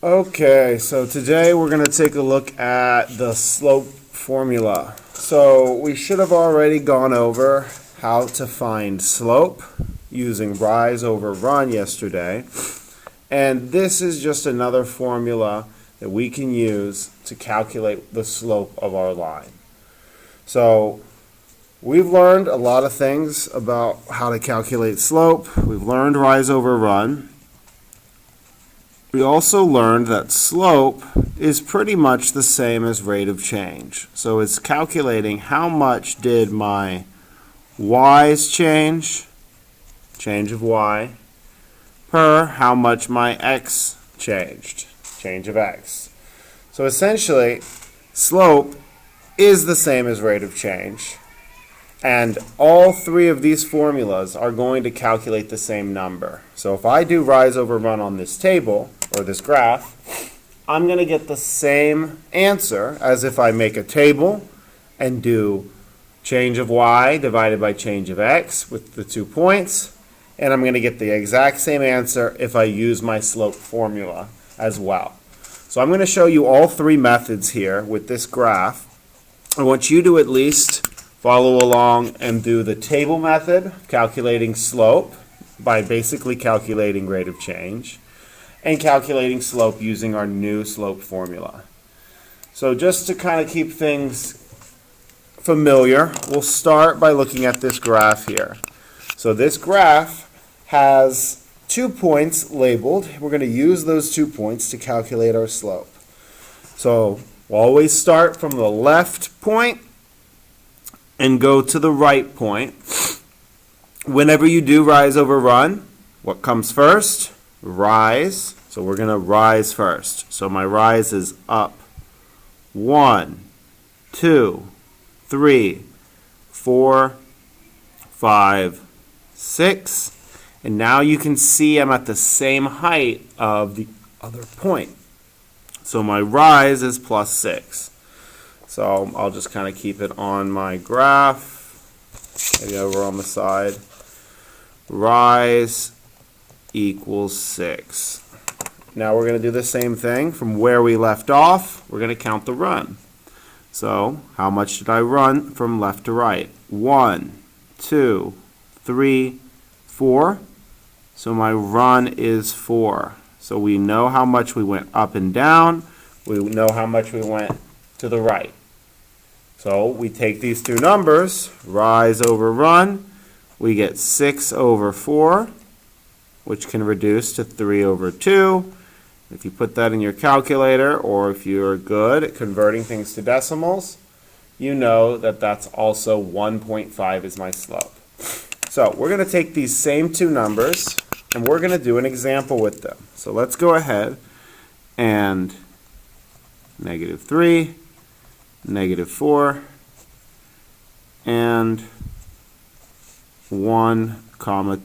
Okay, so today we're going to take a look at the slope formula. So we should have already gone over how to find slope using rise over run yesterday. And this is just another formula that we can use to calculate the slope of our line. So we've learned a lot of things about how to calculate slope. We've learned rise over run. We also learned that slope is pretty much the same as rate of change. So it's calculating how much did my y's change of y, per how much my x changed, change of x. So essentially, slope is the same as rate of change. And all three of these formulas are going to calculate the same number. So if I do rise over run on this table, or this graph, I'm going to get the same answer as if I make a table and do change of y divided by change of x with the 2 points. And I'm going to get the exact same answer if I use my slope formula as well. So I'm going to show you all three methods here with this graph. I want you to at least follow along and do the table method, calculating slope by basically calculating rate of change, and calculating slope using our new slope formula. So just to kind of keep things familiar, we'll start by looking at this graph here. So this graph has 2 points labeled. We're going to use those 2 points to calculate our slope. So we'll always start from the left point and go to the right point. Whenever you do rise over run, what comes first? Rise. So we're going to rise first. So my rise is up 1, 2, 3, 4, 5, 6. And now you can see I'm at the same height of the other point. So my rise is plus 6. So I'll just kind of keep it on my graph, maybe over on the side. Rise equals 6. Now we're going to do the same thing from where we left off. We're going to count the run. So how much did I run from left to right? 1, 2, 3, 4. So my run is 4. So we know how much we went up and down. We know how much we went to the right. So we take these two numbers, rise over run. We get 6 over 4, which can reduce to 3 over 2. If you put that in your calculator, or if you're good at converting things to decimals, you know that that's also 1.5 is my slope. So we're going to take these same two numbers, and we're going to do an example with them. So let's go ahead and -3, -4, and 1,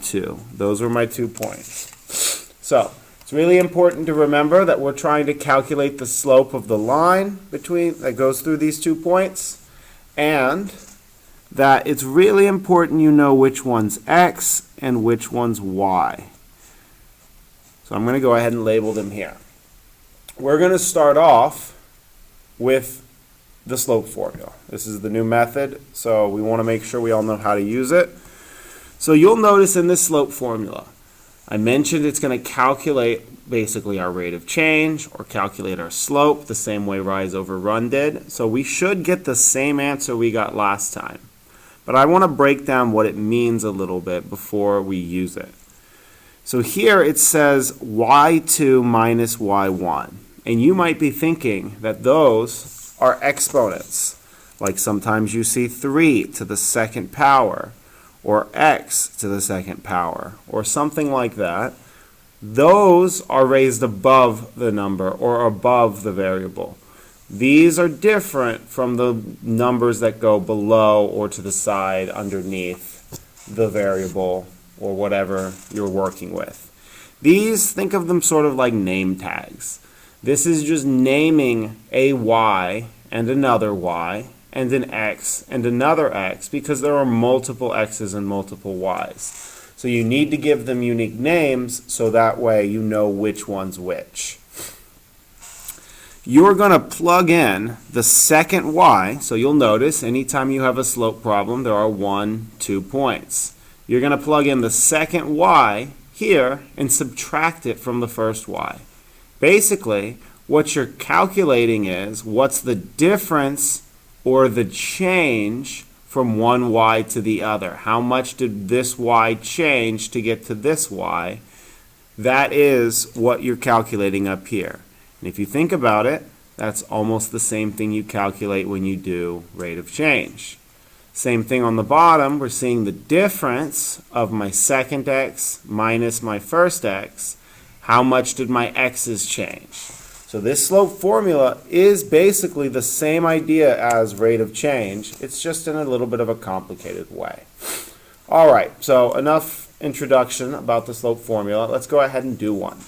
2. Those were my 2 points. So it's really important to remember that we're trying to calculate the slope of the line that goes through these 2 points, and that it's really important you know which one's x and which one's y. So I'm going to go ahead and label them here. We're going to start off with the slope formula. This is the new method, so we want to make sure we all know how to use it. So you'll notice in this slope formula, I mentioned it's going to calculate basically our rate of change or calculate our slope the same way rise over run did. So we should get the same answer we got last time. But I want to break down what it means a little bit before we use it. So here it says y2 minus y1. And you might be thinking that those are exponents. Like sometimes you see 3 to the second power, or x to the second power, or something like that. Those are raised above the number or above the variable. These are different from the numbers that go below or to the side underneath the variable or whatever you're working with. These, think of them sort of like name tags. This is just naming a y and another y and an x and another x because there are multiple x's and multiple y's. So you need to give them unique names so that way you know which one's which. you're going to plug in the second y. So you'll notice anytime you have a slope problem, there are 1, 2 points. You're going to plug in the second y here and subtract it from the first y. Basically, what you're calculating is what's the difference or the change from one y to the other. How much did this y change to get to this y? That is what you're calculating up here. And if you think about it, that's almost the same thing you calculate when you do rate of change. Same thing on the bottom, we're seeing the difference of my second x minus my first x. How much did my x's change? So this slope formula is basically the same idea as rate of change. It's just in a little bit of a complicated way. All right, so enough introduction about the slope formula. Let's go ahead and do one.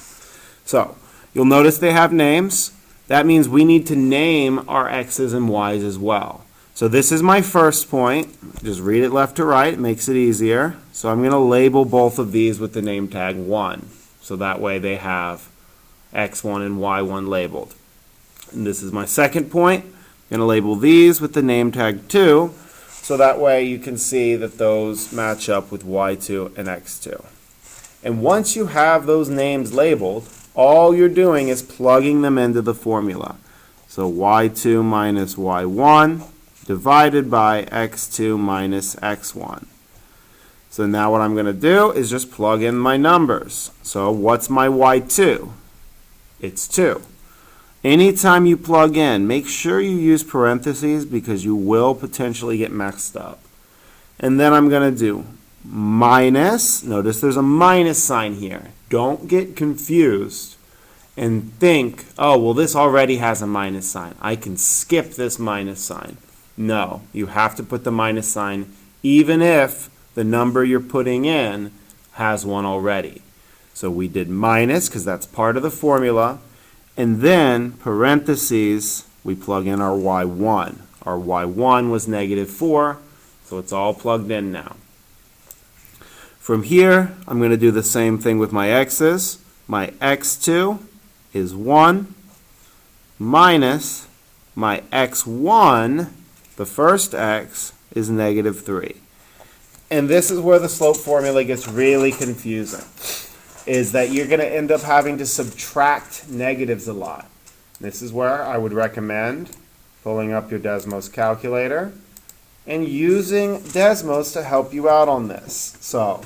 So you'll notice they have names. That means we need to name our x's and y's as well. So this is my first point. Just read it left to right. It makes it easier. So I'm going to label both of these with the name tag 1. So that way they have x1 and y1 labeled. And this is my second point. I'm going to label these with the name tag 2. So that way you can see that those match up with y2 and x2. And once you have those names labeled, all you're doing is plugging them into the formula. So y2 minus y1 divided by x2 minus x1. So now what I'm going to do is just plug in my numbers. So what's my y2? It's 2. Anytime you plug in, make sure you use parentheses because you will potentially get messed up. And then I'm going to do minus. Notice there's a minus sign here. Don't get confused and think, oh, well, this already has a minus sign. I can skip this minus sign. No, you have to put the minus sign even if the number you're putting in has one already. So we did minus because that's part of the formula. And then parentheses, we plug in our y1. Our y1 was -4, so it's all plugged in now. From here, I'm going to do the same thing with my x's. My x2 is 1 minus my x1, the first x, is -3. And this is where the slope formula gets really confusing, is that you're going to end up having to subtract negatives a lot. This is where I would recommend pulling up your Desmos calculator and using Desmos to help you out on this. So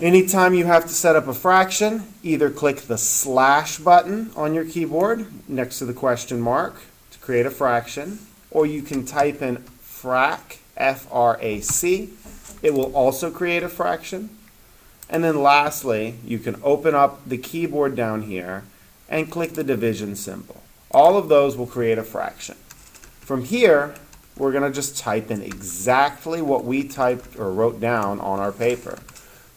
anytime you have to set up a fraction, either click the slash button on your keyboard next to the question mark to create a fraction, or you can type in frac, F-R-A-C. It will also create a fraction. And then lastly, you can open up the keyboard down here and click the division symbol. All of those will create a fraction. From here, we're going to just type in exactly what we typed or wrote down on our paper.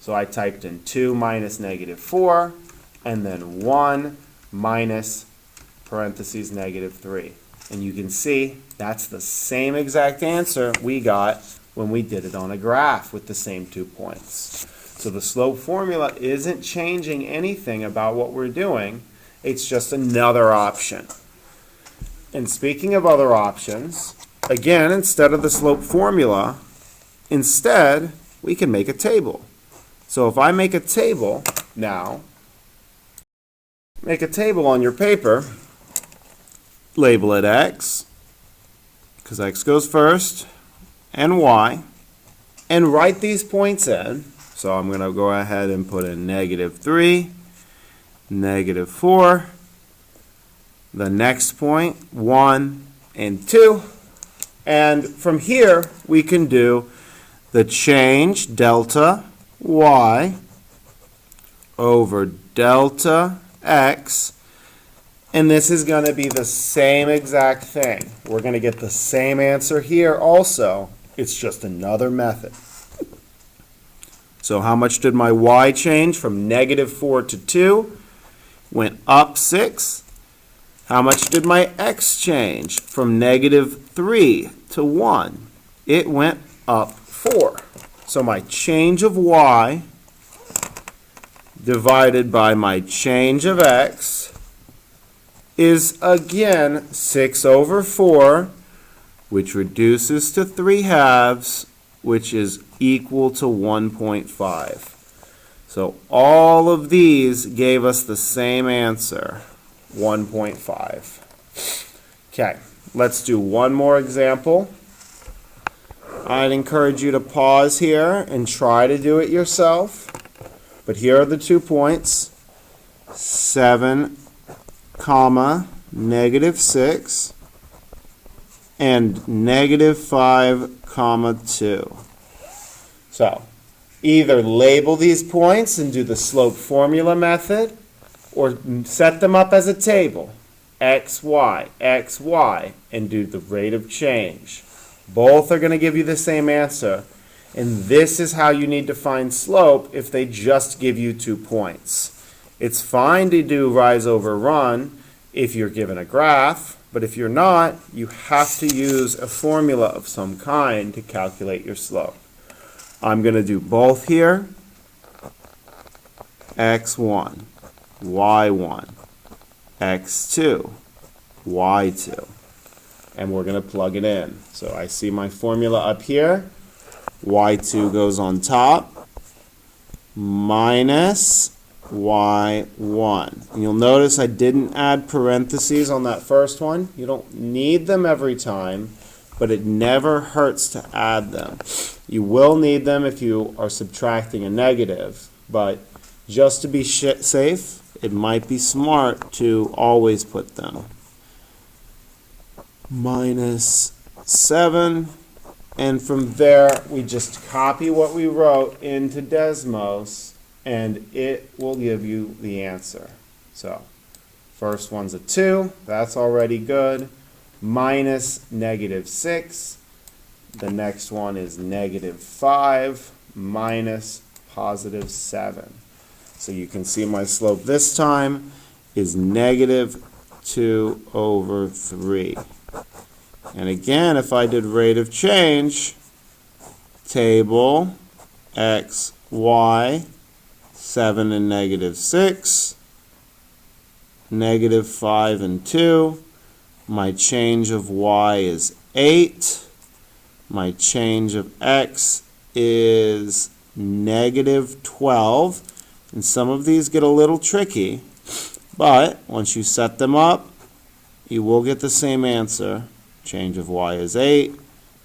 So I typed in 2 minus -4, and then 1 minus parentheses -3. And you can see that's the same exact answer we got when we did it on a graph with the same 2 points. So the slope formula isn't changing anything about what we're doing. It's just another option. And speaking of other options, again, instead of the slope formula, instead, we can make a table. So if I make a table now, make a table on your paper, label it x, because x goes first, and y, and write these points in. So I'm going to go ahead and put in -3, -4, the next point, 1 and 2. And from here, we can do the change delta y over delta x. And this is going to be the same exact thing. We're going to get the same answer here also. It's just another method. So how much did my y change from -4 to 2? Went up 6. How much did my x change from -3 to 1? It went up 4. So my change of y divided by my change of x is again 6 over 4, which reduces to 3/2, which is equal to 1.5. So all of these gave us the same answer, 1.5. Okay, let's do one more example. I'd encourage you to pause here and try to do it yourself. But here are the 2 points, 7, -6, and -5, 2. So either label these points and do the slope formula method, or set them up as a table, x, y, and do the rate of change. Both are going to give you the same answer, and this is how you need to find slope if they just give you 2 points. It's fine to do rise over run if you're given a graph, but if you're not, you have to use a formula of some kind to calculate your slope. I'm going to do both here, x1, y1, x2, y2, and we're going to plug it in. So I see my formula up here, y2 goes on top, minus y1. And you'll notice I didn't add parentheses on that first one. You don't need them every time, but it never hurts to add them. You will need them if you are subtracting a negative, but just to be safe, it might be smart to always put them. -7, and from there we just copy what we wrote into Desmos, and it will give you the answer. So first one's a 2, that's already good, minus -6. The next one is -5 minus +7. So you can see my slope this time is -2 over 3. And again, if I did rate of change, table, x, y, 7 and -6, -5 and 2. My change of y is 8. My change of x is -12. And some of these get a little tricky, but once you set them up, you will get the same answer. Change of y is 8.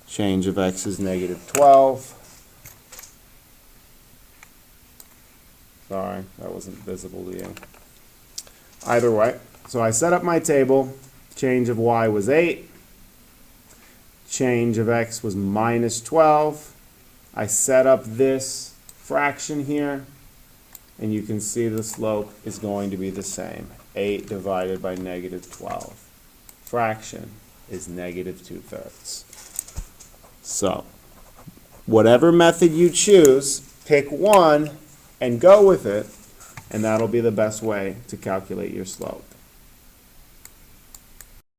Change of x is -12. Sorry, that wasn't visible to you. Either way, so I set up my table. Change of y was 8. Change of x was -12. I set up this fraction here, and you can see the slope is going to be the same. 8 divided by -12. Fraction is -2/3. So, whatever method you choose, pick one and go with it, and that'll be the best way to calculate your slope.